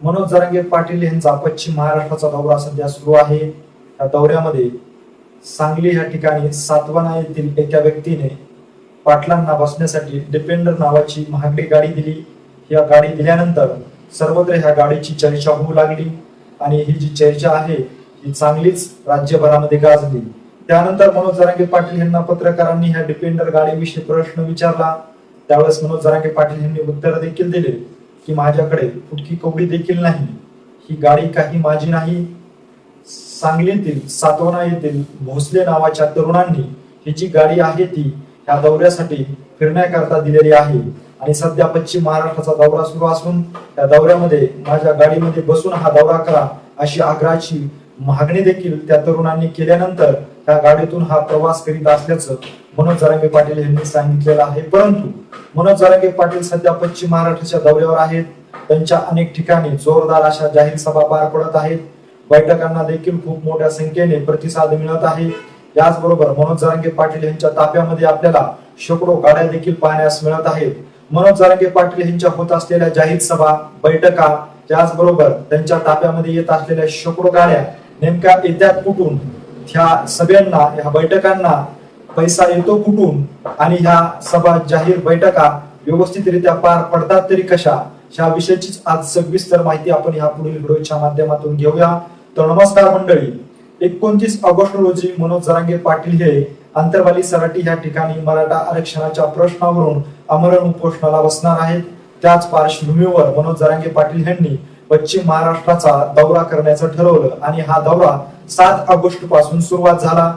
मनोज जरांगे पाटील यांचा पश्चिम महाराष्ट्राचा दौरा सध्या सुरू आहे। या दौऱ्यामध्ये सांगली या ठिकाणी सातवाना येथील एका व्यक्तीने पाटलांना बसण्यासाठी डिपेंडर नावाची महागडी गाडी दिली। या गाडी दिल्यानंतर सर्वत्र ह्या गाडीची चर्चा होऊ लागली आणि ही जी चर्चा आहे ही चांगलीच राज्यभरामध्ये गाजली। त्यानंतर मनोज जरांगे पाटील यांना पत्रकारांनी ह्या डिपेंडर गाडीविषयी प्रश्न विचारला। त्यावेळेस मनोज जरांगे पाटील यांनी उत्तर देखील दिले की माझ्याकडे फुटकी कवडी देखील नाही, ही गाडी काही माझी नाही। सांगलीतील सातवाना येथील भोसले नावाच्या तरुणांनी ही जी गाडी आहे ती ह्या दौऱ्यासाठी फिरण्याकरता दिलेली आहे आणि सध्या पश्चिम महाराष्ट्राचा दौरा सुरू असून त्या दौऱ्यामध्ये माझ्या गाडीमध्ये बसून हा दौरा करा अशी आग्रहाची मागणी देखील त्या तरुणांनी केल्यानंतर त्या गाडीतून हा प्रवास करीत असल्याचं मनोज जरांगे पाटील यांनी सांगितलेलं आहे। परंतु मनोज जरांगे पाटील सध्या पश्चिम महाराष्ट्राच्या दौऱ्यावर आहेत। त्यांच्या अनेक ठिकाणी जोरदार अशा जाहीर सभा पार पडत आहेत। बैठकांना देखील खूप मोठ्या संख्येने प्रतिसाद मिळत आहे। याचबरोबर मनोज जरांगे पाटील यांच्या ताफ्यामध्ये आपल्याला शेकडो गाड्या देखील पाहण्यास मिळत आहेत। मनोज जरांगे पाटील यांच्या होत असलेल्या जाहीर सभा बैठका त्याचबरोबर त्यांच्या ताफ्यामध्ये येत असलेल्या शेकडो गाड्या नेमक्या येत्यात कुठून, ह्या सभेंना ह्या बैठकांना पैसा येतो कुठून आणि ह्या सभा जाहीर बैठका व्यवस्थितरित्या पार पडतात तरी कशा, ह्या विषयीचीच आज सविस्तर माहिती आपण ह्या पुढील व्हिडिओच्या माध्यमातून घेऊया। तर नमस्कार मंडळी, 29 ऑगस्ट रोजी मनोज जरांगे पाटील हे अंतरवाली सराटी या ठिकाणी मराठा आरक्षणाच्या प्रश्नावरून आमरण उपोषणाला बसणार आहेत। त्याच पार्श्वभूमीवर मनोज जरांगे पाटील यांनी पश्चिम महाराष्ट्राचा दौरा करण्याचं ठरवलं आणि हा दौरा 7 ऑगस्ट पासून सुरुवात झाला।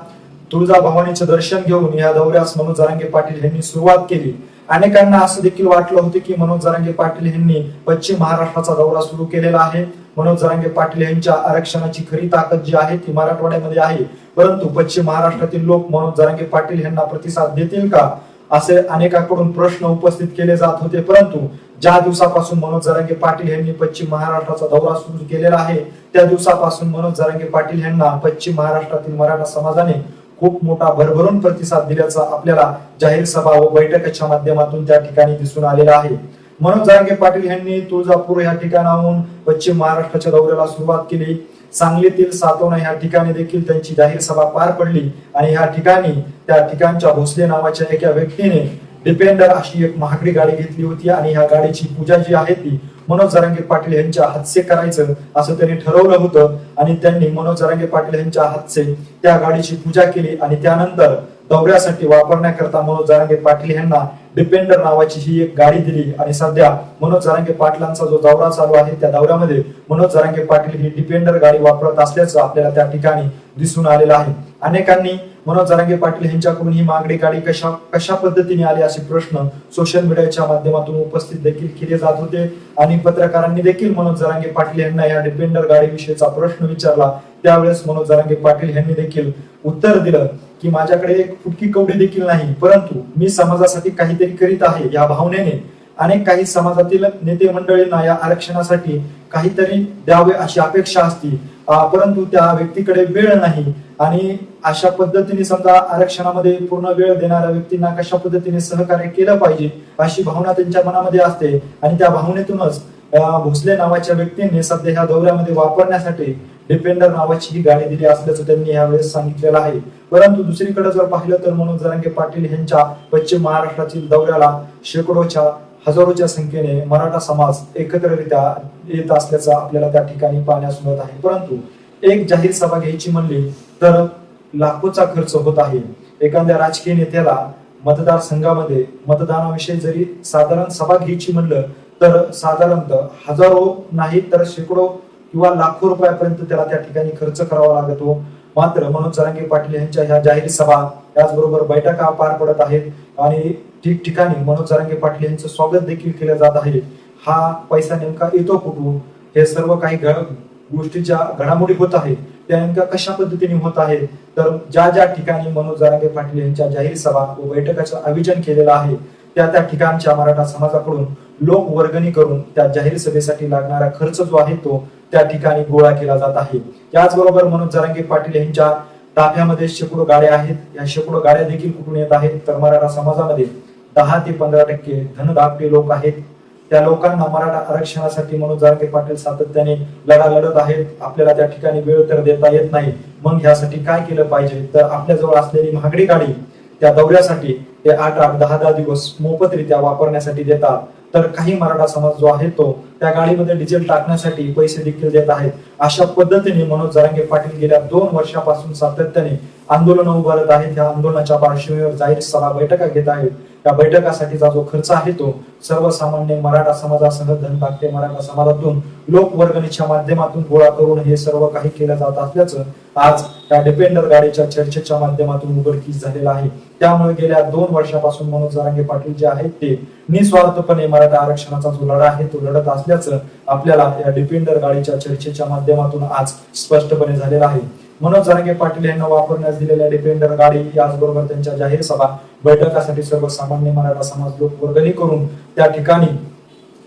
तुळजाभवानीचे दर्शन घेऊन या दौऱ्यास मनोज जरांगे पाटील यांनी सुरुवात केली। अनेकांना असं देखील वाटलं होतं की मनोज जरांगे पाटील यांनी पश्चिम महाराष्ट्राचा दौरा सुरू केलेला आहे। मनोज जरांगे पाटील यांच्या आरक्षणाची खरी ताकद जी आहे ती मराठवाड्यामध्ये आहे, परंतु पश्चिम महाराष्ट्रातील लोक मनोज जरांगे पाटील यांना प्रतिसाद देतील का असे अनेकांकडून प्रश्न उपस्थित केले जात होते। परंतु ज्या दिवसापासून मनोज जरांगे पाटील यांनी पश्चिम महाराष्ट्राचा दौरा सुरू केलेला आहे त्या दिवसापासून मनोज जरांगे पाटील यांना पश्चिम महाराष्ट्रातील मराठा समाजाने खूप मोठा भरभरून प्रतिसाद दिल्याचा आपल्याला जाहीर सभा व बैठकीच्या माध्यमातून त्या ठिकाणी दिसून आलेला आहे। मनोज जरांगे पाटील यांनी तुळजापूर या ठिकाणाहून पश्चिम महाराष्ट्राच्या दौऱ्याला सुरुवात केली। सांगलीतील सातवना या ठिकाणी देखील त्यांची जाहीर सभा पार पडली आणि या ठिकाणी त्या ठिकाणच्या भोसले नावाच्या एका व्यक्तीने डिपेंडर अशी एक महागडी गाडी घेतली होती आणि ह्या गाडीची पूजा जी आहे ती मनोज जरांगे पाटील यांच्या हातचे करायचं असं त्यांनी ठरवलं होतं आणि त्यांनी मनोज जरांगे पाटील यांच्या हातचे त्या गाडीची पूजा केली आणि त्यानंतर दौऱ्यासाठी वापरण्याकरता मनोज जरांगे पाटील यांना डिपेंडर नावाची ही एक गाडी दिली आणि सध्या मनोज जरांगे पाटलांचा जो दौरा चालू आहे त्या दौऱ्यामध्ये मनोज जरांगे पाटील ही डिपेंडर गाडी वापरत असल्याचं आपल्याला त्या ठिकाणी दिसून आलेलं आहे। अनेकांनी मनोज जरांगे पाटील यांच्याकडून ही महागडी गाडी कशा पद्धतीने आली असे प्रश्न सोशल मीडियाच्या माध्यमातून उपस्थित देखील केले जात होते आणि पत्रकारांनी देखील मनोज जरांगे पाटील यांना या डिपेंडर गाडीविषयीचा प्रश्न विचारला। त्यावेळेस मनोज जरांगे पाटील यांनी देखील उत्तर दिलं की माझ्याकडे एक फुटकी कवडी देखील नाही, परंतु मी समाजासाठी काहीतरी करीत आहे या भावनेने अनेक काही समाजातील नेते मंडळींना या आरक्षणासाठी काहीतरी द्यावे अशी अपेक्षा असते, परंतु त्या व्यक्तीकडे वेळ नाही आणि अशा पद्धतीने समजा आरक्षणामध्ये पूर्ण वेळ देणाऱ्या व्यक्तींना कशा पद्धतीने सहकार्य केलं पाहिजे अशी भावना त्यांच्या मनामध्ये असते आणि त्या भावनेतूनच भोसले नावाच्या व्यक्तींनी सध्या ह्या दौऱ्यामध्ये वापरण्यासाठी डिपेंडर नावाची ही गाडी दिली असल्याचं त्यांनी यावेळेस सांगितलेलं आहे। परंतु दुसरीकडे जर पाहिलं तर मनोज जरांगे पाटील यांच्या पश्चिम महाराष्ट्रातील दौऱ्याला शेकडोच्या हजारोच्या संख्येने मराठा समाज एकत्ररित्या येत असल्याचं आपल्याला त्या ठिकाणी पाहण्यास मिळत आहे। परंतु एक जाहीर सभा घ्यायची म्हणली तर लाखोचा खर्च होत आहे। एखाद्या राजकीय नेत्याला मतदारसंघामध्ये मतदानाविषयी जरी साधारण सभा घ्यायची म्हणलं तर साधारणतः हजारो नाही तर शेकडो किंवा लाखो रुपयापर्यंत त्याला त्या ठिकाणी खर्च करावा लागतो। मात्र मनोज जरांगे पाटील यांच्या ह्या जाहीर सभा त्याचबरोबर बैठका पार पडत आहेत आणि ठिकठिकाणी मनोज जरांगे पाटील यांचं स्वागत देखील केलं जात आहे। हा पैसा नेमका येतो कुठून, हे सर्व काही गोष्टीच्या घडामोडी होत आहेत त्या नेमक्या कशा पद्धतीने होत आहेत तर ज्या ज्या ठिकाणी मनोज जरांगे पाटील यांच्या जाहीर सभा व बैठकाचं आयोजन केलेलं आहे त्या ठिकाणच्या मराठा समाजाकडून लोक वर्गणी करून त्या जाहीर सभेसाठी लागणारा खर्च जो आहे तो त्या ठिकाणी गोळा केला जात आहे। त्याचबरोबर मनोज जरांगे पाटील यांच्या ताफ्यामध्ये शेकडो गाड्या आहेत। या शेकडो गाड्या देखील कुठून येत आहेत तर मराठा समाजामध्ये 10 ते 15% धनदापटे लोक आहेत त्या लोकांना मराठा आरक्षणासाठी मनोज जरांगे पाटील सातत्याने लढा लढत आहेत. आपल्याला त्या ठिकाणी वेळ तर देता येत नाही. मग ह्यासाठी काय केलं पाहिजे, तर आपल्याजवळ असलेली महागडी गाडी त्या दौऱ्यासाठी ते 8-8, 10-10 दिवस मोफतरित्या वापरण्यासाठी देतात. तर काही मराठा समाज जो आहे तो त्या गाडीमध्ये डिझेल टाकण्यासाठी पैसे देखील देत आहेत. अशा पद्धतीने मनोज जरांगे पाटील गेल्या 2 वर्षापासून सातत्याने आंदोलन उभारत आहेत. त्या आंदोलनाच्या पार्श्वभूमीवर जाहीर सभा बैठका घेत आहेत. त्या बैठकासाठीचा जो खर्च आहे तो सर्वसामान्य मराठा समाजासह धनभाग्य मराठा समाजातून लोकवर्गणीच्या माध्यमातून गोळा करून हे सर्व काही केलं जात असल्याचं आज त्या डिपेंडर गाडीच्या चर्चेच्या माध्यमातून उघडकीस झालेलं आहे. त्यामुळे गेल्या 2 वर्षापासून मनोज जरांगे पाटील जे आहेत ते निस्वार्थपणे मराठा आरक्षणाचा जो लढा आहे तो लढत असल्याचं आपल्याला या डिपेंडर गाडीच्या चर्चेच्या माध्यमातून आज स्पष्टपणे झालेलं आहे. मनोज जरांगे पाटील यांना वापरण्यास दिलेल्या डिपेंडर गाडी याचबरोबर त्यांच्या जाहीर सभा बैठकासाठी सर्वसामान्य मराठा समाज लोक वर्गणी करून त्या ठिकाणी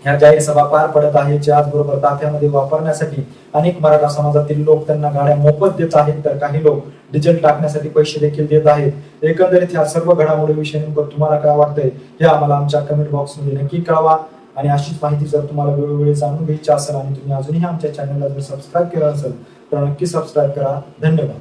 ह्या जाहीर सभा पार पडत आहेत. त्याचबरोबर ताफ्यामध्ये वापरण्यासाठी अनेक मराठा समाजातील लोक त्यांना गाड्या मोफत देत आहेत, तर काही लोक डिझेल टाकण्यासाठी पैसे देखील देत आहेत. एकंदरीत ह्या सर्व घडामोडीविषयी नेमकं तुम्हाला काय वाटतंय हे आम्हाला आमच्या कमेंट बॉक्समध्ये नक्की कळवा. आणि अशीच माहिती जर तुम्हाला वेळोवेळी जाणून घ्यायची असेल आणि तुम्ही अजूनही आमच्या चॅनलला जर सबस्क्राईब केलं असेल तर नक्की सबस्क्राईब करा. धन्यवाद.